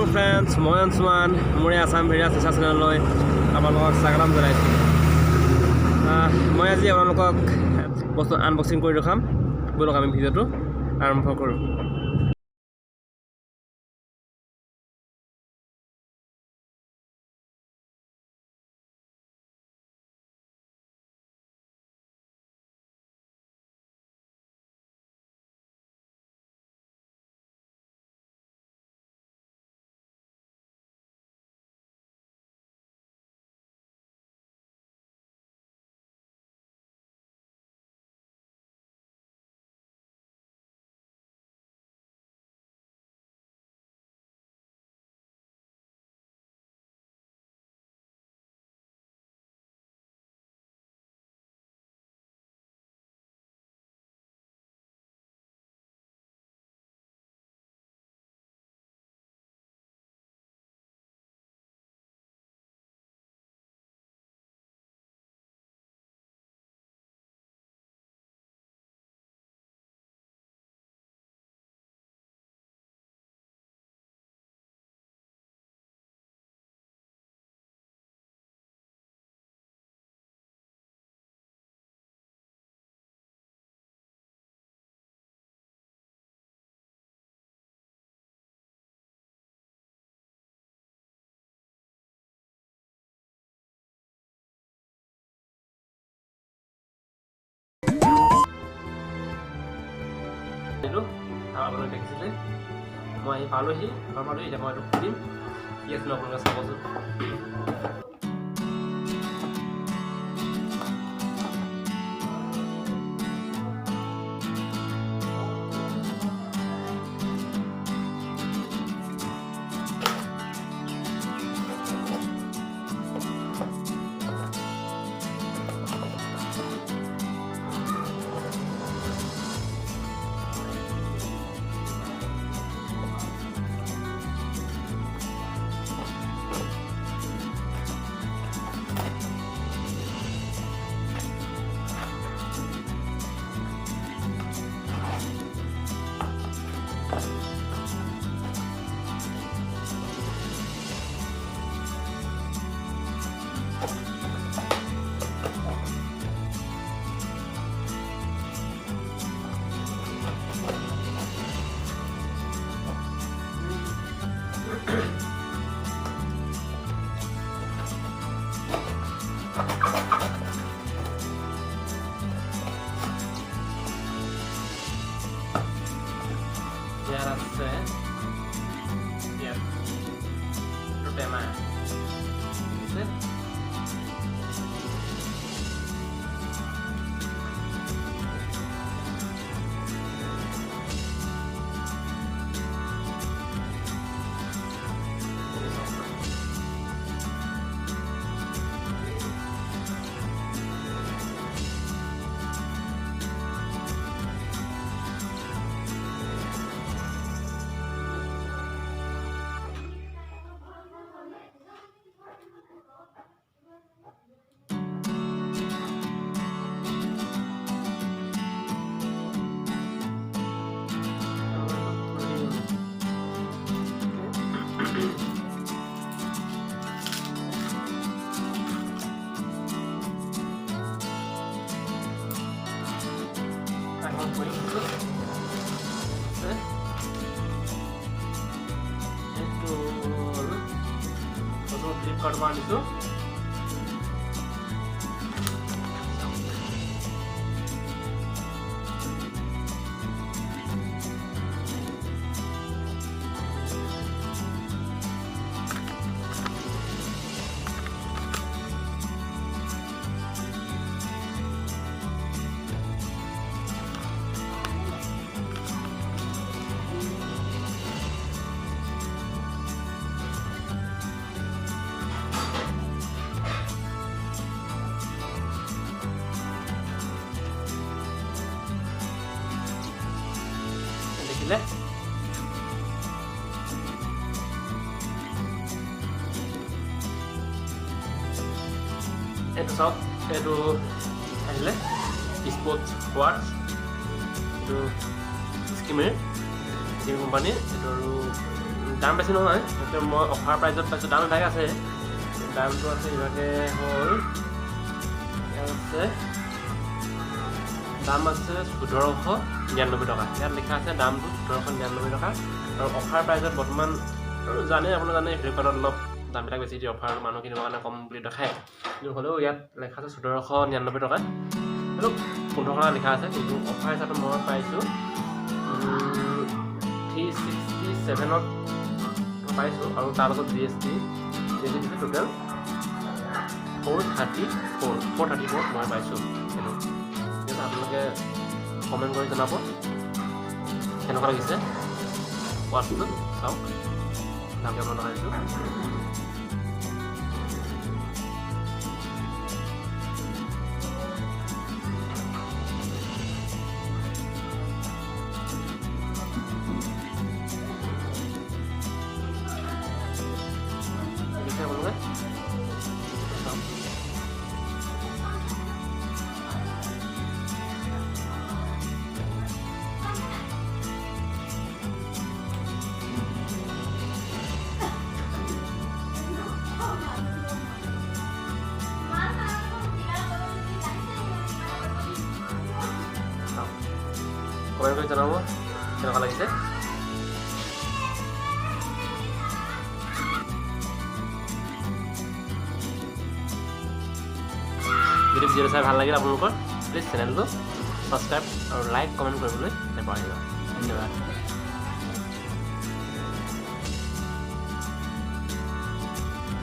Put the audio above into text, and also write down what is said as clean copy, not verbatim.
Morning friends, মই অঞ্চুমান মোৰ এই আছাম ভেৰিয়াছ ৰিচাৰ্চ চেনেললৈ আপোনালোকক স্বাগতম জনাইছোঁ। মই আজি আপোনালোকক বস্তু আনবক্সিং কৰি দেখাম। ব'লক আমি ভিডিঅ'টো আৰম্ভ কৰোঁ। আপোনালোকে দেখিছিলে মই আহি পালোহি এতিয়া মই এইটো খুলিম। কি আছিল আপোনালোকে চাবচোন। Biar আছে ইয়াত টেমা আছে। ফ্লিপকাৰ্ট পৰা আনিছোঁ। দেখিলে এইটো চাওক, এইটো আহিলে স্পৰ্টছ ৱাটছ, এইটো স্কিমেৰ কোম্পানীৰ। এইটো আৰু দাম বেছি নহয়, মই অফাৰ প্ৰাইজত পাইছোঁ। দাম ইভাগে আছে, দামটো আছে ইভাগে হ'ল আছে, দাম আছে ১৪৯৯ টকা। ইয়াত লিখা আছে দামটো ১৪৯৯ টকা, আৰু অফাৰ প্ৰাইজত বৰ্তমান আৰু আপোনালোকে জানে ফ্লিপকাৰ্টত অলপ দামবিলাক বেছি দিয়ে, অফাৰ মানুহ কিনিবৰ কাৰণে কম বুলি দেখায়, কিন্তু হ'লেও ইয়াত লেখা আছে ১৪৯৯ টকা, আৰু ১৫ টকা লিখা আছে। কিন্তু অফাৰ হিচাপে মই পাইছোঁ 367ত পাইছোঁ, আৰু তাৰ লগত GST দিছে টোটেল 434 মই পাইছোঁ। সেইটো আপোনালোকে কমেণ্ট কৰি জনাব কেনেকুৱা লাগিছে ৱাটছটো। চাওক ভালকৈ মই লগাইছোঁ। কমেণ্ট কৰি জনাব কেনেকুৱা লাগিছে। যদি ভিডিঅ'টো চাই ভাল লাগিল আপোনালোকৰ, প্লিজ চেনেলটো ছাবস্ক্ৰাইব আৰু লাইক কমেণ্ট কৰিবলৈ নাপাহৰিব। ধন্যবাদ।